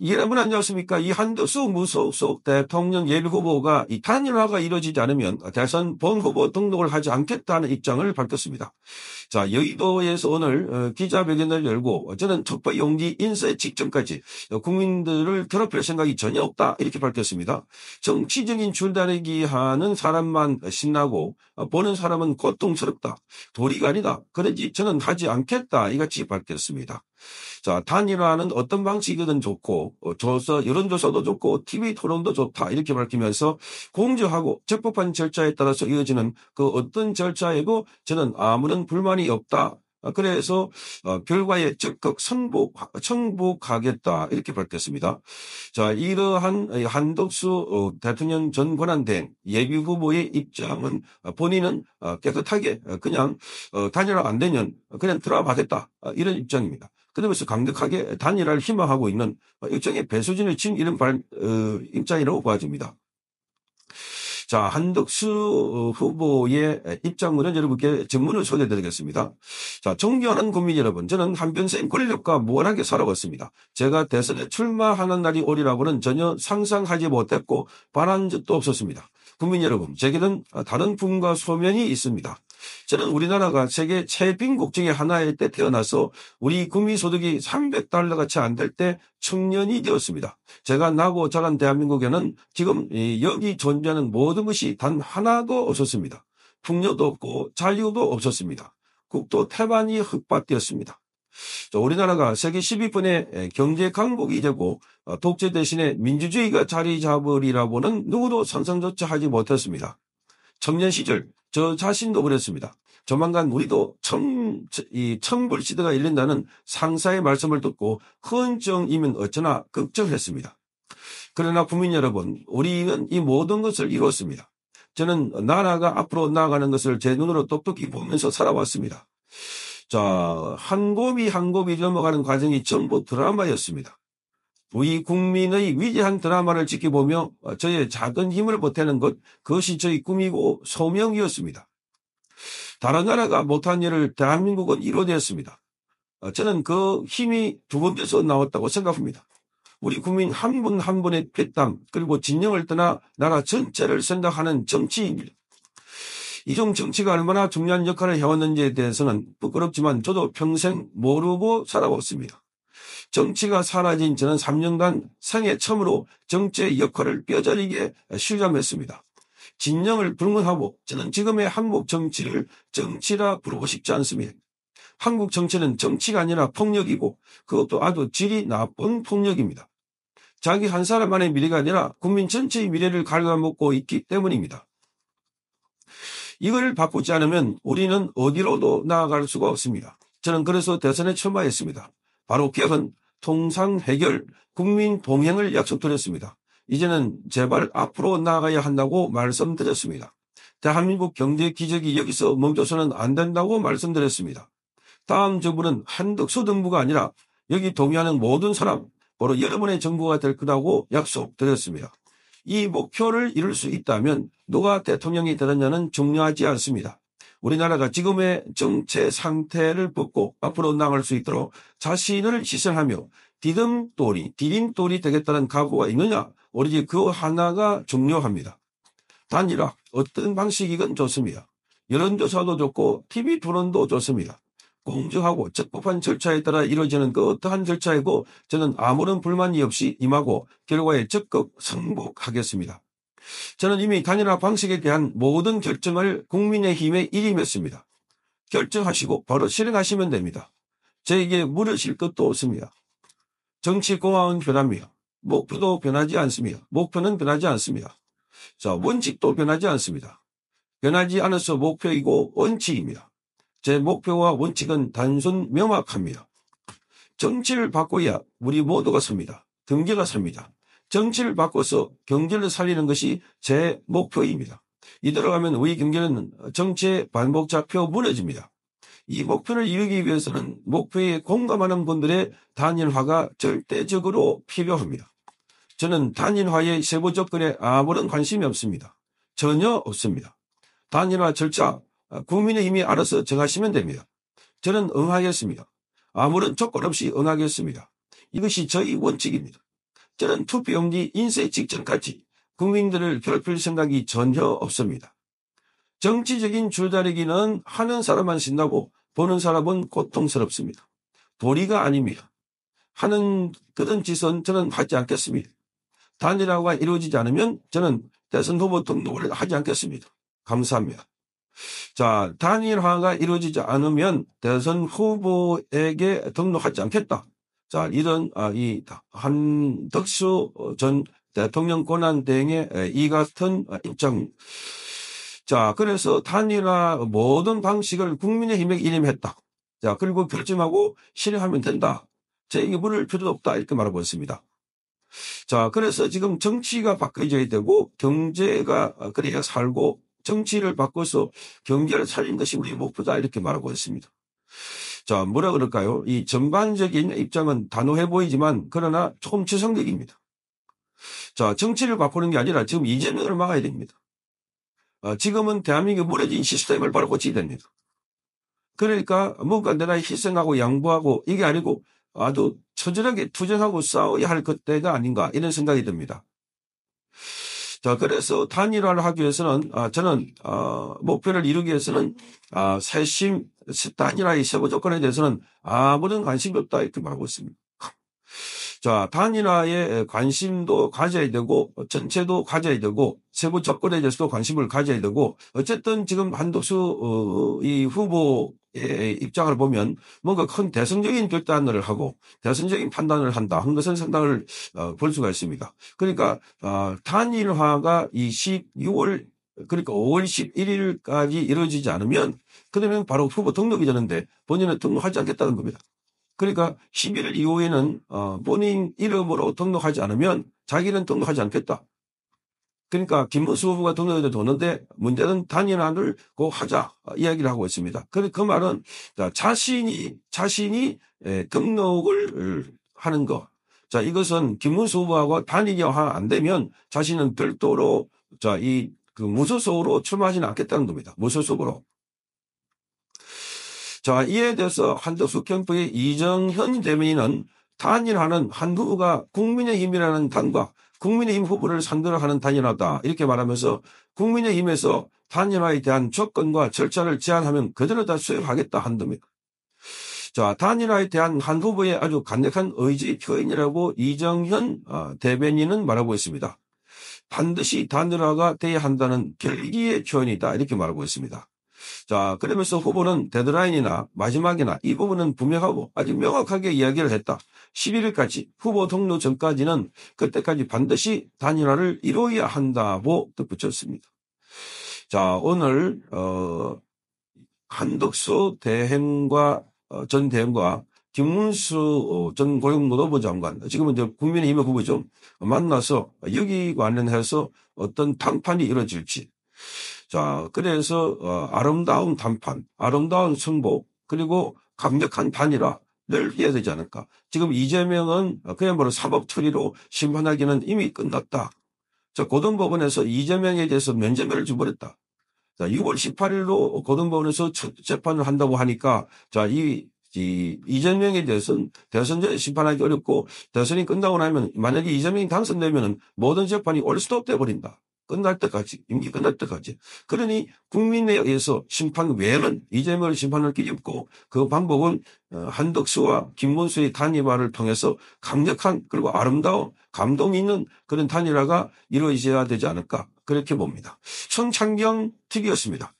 여러분 안녕하십니까? 이 한덕수 무소속 대통령 예비후보가 이 단일화가 이루어지지 않으면 대선 본후보 등록을 하지 않겠다는 입장을 밝혔습니다. 자, 여의도에서 오늘 기자회견을 열고 저는 첩보용지 인쇄 직전까지 국민들을 괴롭힐 생각이 전혀 없다 이렇게 밝혔습니다. 정치적인 줄다리기 하는 사람만 신나고 보는 사람은 고통스럽다. 도리가 아니다. 그러지 저는 하지 않겠다 이같이 밝혔습니다. 자, 단일화는 어떤 방식이든 좋고, 여론조사도 좋고, TV 토론도 좋다. 이렇게 밝히면서 공정하고 적법한 절차에 따라서 이어지는 그 어떤 절차에도 저는 아무런 불만이 없다. 그래서 결과에 적극 청복하겠다 이렇게 밝혔습니다. 자, 이러한 한덕수 대통령 전 권한대행 예비후보의 입장은 본인은 깨끗하게 그냥 단일화 안 되면 그냥 들어가겠다 이런 입장입니다. 그러면서 강력하게 단일화를 희망하고 있는 일종의 배수진을 친 이런 입장이라고 보아집니다. 자, 한덕수 후보의 입장문은 여러분께 전문을 소개해드리겠습니다. 자, 존경하는 국민 여러분, 저는 한평생 권력과 무관하게 살아왔습니다. 제가 대선에 출마하는 날이 오리라고는 전혀 상상하지 못했고 바란 적도 없었습니다. 국민 여러분, 제게는 다른 꿈과 소명이 있습니다. 저는 우리나라가 세계 최빈국 중에 하나일 때 태어나서 우리 국민소득이 $300가 채 안 될 때 청년이 되었습니다. 제가 나고 자란 대한민국에는 지금 여기 존재하는 모든 것이 단 하나도 없었습니다. 풍요도 없고 자유도 없었습니다. 국토 태반이 흙밭이었습니다. 우리나라가 세계 10위권의 경제 강국이 되고 독재 대신에 민주주의가 자리 잡으리라고는 누구도 상상조차 하지 못했습니다. 청년 시절 저 자신도 그랬습니다. 조만간 우리도 천불시대가 열린다는 상사의 말씀을 듣고 헌정이면 어쩌나 걱정했습니다. 그러나 국민 여러분, 우리는 이 모든 것을 이뤘습니다. 저는 나라가 앞으로 나아가는 것을 제 눈으로 똑똑히 보면서 살아왔습니다. 자, 한 곱이 한 곱이 넘어가는 과정이 전부 드라마였습니다. 우리 국민의 위대한 드라마를 지켜보며 저의 작은 힘을 보태는 것, 그것이 저의 꿈이고 소명이었습니다. 다른 나라가 못한 일을 대한민국은 이뤄냈습니다. 저는 그 힘이 두 번째서 나왔다고 생각합니다. 우리 국민 한 분 한 분의 피땀 그리고 진영을 떠나 나라 전체를 생각하는 정치입니다. 이종 정치가 얼마나 중요한 역할을 해왔는지에 대해서는 부끄럽지만 저도 평생 모르고 살아왔습니다. 정치가 사라진 저는 3년간 생애 처음으로 정치의 역할을 뼈저리게 실감했습니다. 진영을 불문하고 저는 지금의 한국 정치를 정치라 부르고 싶지 않습니다. 한국 정치는 정치가 아니라 폭력이고 그것도 아주 질이 나쁜 폭력입니다. 자기 한 사람만의 미래가 아니라 국민 전체의 미래를 갉아먹고 있기 때문입니다. 이걸 바꾸지 않으면 우리는 어디로도 나아갈 수가 없습니다. 저는 그래서 대선에 출마했습니다. 바로 개헌, 통상 해결, 국민 동행을 약속드렸습니다. 이제는 제발 앞으로 나아가야 한다고 말씀드렸습니다. 대한민국 경제 기적이 여기서 멈춰서는 안 된다고 말씀드렸습니다. 다음 정부는 한덕수 정부가 아니라 여기 동의하는 모든 사람, 바로 여러분의 정부가 될 거라고 약속드렸습니다. 이 목표를 이룰 수 있다면 누가 대통령이 되느냐는 중요하지 않습니다. 우리나라가 지금의 정체 상태를 벗고 앞으로 나아갈 수 있도록 자신을 희생하며 디딤돌이 되겠다는 각오가 있느냐? 오로지 그 하나가 중요합니다. 단일화 어떤 방식이건 좋습니다. 여론조사도 좋고 TV 토론도 좋습니다. 공정하고 적법한 절차에 따라 이루어지는 그 어떠한 절차이고 저는 아무런 불만이 없이 임하고 결과에 적극 승복하겠습니다. 저는 이미 단일화 방식에 대한 모든 결정을 국민의힘에 일임했습니다. 결정하시고 바로 실행하시면 됩니다. 저에게 물으실 것도 없습니다. 정치공학은 변합니다. 목표도 변하지 않습니다. 목표는 변하지 않습니다. 자, 원칙도 변하지 않습니다. 변하지 않아서 목표이고 원칙입니다. 제 목표와 원칙은 단순 명확합니다. 정치를 바꿔야 우리 모두가 삽니다. 경제가 삽니다. 정치를 바꿔서 경제를 살리는 것이 제 목표입니다. 이대로 가면 우리 경제는 정치의 반복자표 무너집니다. 이 목표를 이루기 위해서는 목표에 공감하는 분들의 단일화가 절대적으로 필요합니다. 저는 단일화의 세부 조건에 아무런 관심이 없습니다. 전혀 없습니다. 단일화 절차 국민의힘이 알아서 정하시면 됩니다. 저는 응하겠습니다. 아무런 조건 없이 응하겠습니다. 이것이 저희 원칙입니다. 저는 투표용지 인쇄 직전까지 국민들을 괴롭힐 생각이 전혀 없습니다. 정치적인 줄다리기는 하는 사람만 신나고 보는 사람은 고통스럽습니다. 도리가 아닙니다. 하는 그런 짓은 저는 하지 않겠습니다. 단일화가 이루어지지 않으면 저는 대선 후보 등록을 하지 않겠습니다. 감사합니다. 자, 단일화가 이루어지지 않으면 대선 후보에게 등록하지 않겠다. 자, 이런 이 한덕수 전 대통령 권한대행의 이 같은 입장. 자, 그래서 단일화 모든 방식을 국민의힘에 이임했다. 자, 그리고 결정하고 실행하면 된다. 제게 물을 필요도 없다. 이렇게 말하고 있습니다. 자, 그래서 지금 정치가 바꿔져야 되고 경제가 그래야 살고 정치를 바꿔서 경제를 살린 것이 우리 목표다. 이렇게 말하고 있습니다. 자, 뭐라 그럴까요? 이 전반적인 입장은 단호해 보이지만 그러나 조금 지성적입니다. 자, 정치를 바꾸는 게 아니라 지금 이재명을 막아야 됩니다. 지금은 대한민국이 무너진 시스템을 바로 고쳐야 됩니다. 그러니까 뭔가 내가 희생하고 양보하고 이게 아니고 아주 처절하게 투쟁하고 싸워야 할 그때가 아닌가 이런 생각이 듭니다. 자, 그래서 단일화를 하기 위해서는 저는 목표를 이루기 위해서는 세심 단일화의 세부 조건에 대해서는 아무런 관심이 없다 이렇게 말하고 있습니다. 자, 단일화에 관심도 가져야 되고 전체도 가져야 되고 세부 조건에 대해서도 관심을 가져야 되고 어쨌든 지금 한덕수 이 후보의 입장을 보면 뭔가 큰 대승적인 결단을 하고 대승적인 판단을 한다 한 것은 상당을 볼 수가 있습니다. 그러니까 단일화가 6월 그러니까 5월 11일까지 이루어지지 않으면 그러면 바로 후보 등록이 되는데 본인은 등록하지 않겠다는 겁니다. 그러니까 11일 이후에는 본인 이름으로 등록하지 않으면 자기는 등록하지 않겠다. 그러니까 김문수 후보가 등록해도 되는데 문제는 단일화를 꼭 하자 이야기를 하고 있습니다. 그 말은 자신이 등록을 하는 거. 자, 이것은 김문수 후보하고 단일화 안 되면 자신은 별도로 그 무소속으로 출마하지는 않겠다는 겁니다. 무소속으로. 자, 이에 대해서 한덕수 캠프의 이정현 대변인은 단일화는 한 후보가 국민의힘이라는 당과 국민의힘 후보를 상대로 하는 단일화다. 이렇게 말하면서 국민의힘에서 단일화에 대한 조건과 절차를 제안하면 그대로 다 수용하겠다 한답니다. 자, 단일화에 대한 한 후보의 아주 강력한 의지 표현이라고 이정현 대변인은 말하고 있습니다. 반드시 단일화가 돼야 한다는 결기의 표현이다. 이렇게 말하고 있습니다. 자, 그러면서 후보는 데드라인이나 마지막이나 이 부분은 분명하고 아주 명확하게 이야기를 했다. 11일까지 후보 등록 전까지는 그때까지 반드시 단일화를 이루어야 한다고 덧붙였습니다. 자, 오늘 한덕수 대행과 전 대행과 김문수 전 고용노동부 장관, 지금은 이제 국민의힘 후보죠. 만나서 여기 관련해서 어떤談판이 이루어질지. 자, 그래서 아름다운談판, 아름다운 승복, 그리고 강력한 단일화를 해야 되지 않을까. 지금 이재명은 그야말로 사법처리로 심판하기는 이미 끝났다. 자, 고등법원에서 이재명에 대해서 면죄부를 줘버렸다. 자, 6월 18일로 고등법원에서 첫 재판을 한다고 하니까 자, 이재명에 대해서는 대선제 심판하기 어렵고 대선이 끝나고 나면 만약에 이재명이 당선되면 모든 재판이 올 수도 없대 버린다. 끝날 때까지, 임기 끝날 때까지. 그러니 국민에 의해서 심판 외에는 이재명을 심판할 길이 없고 그 방법은 한덕수와 김문수의 단일화를 통해서 강력한 그리고 아름다운 감동 있는 그런 단일화가 이루어져야 되지 않을까 그렇게 봅니다. 성창경 TV였습니다.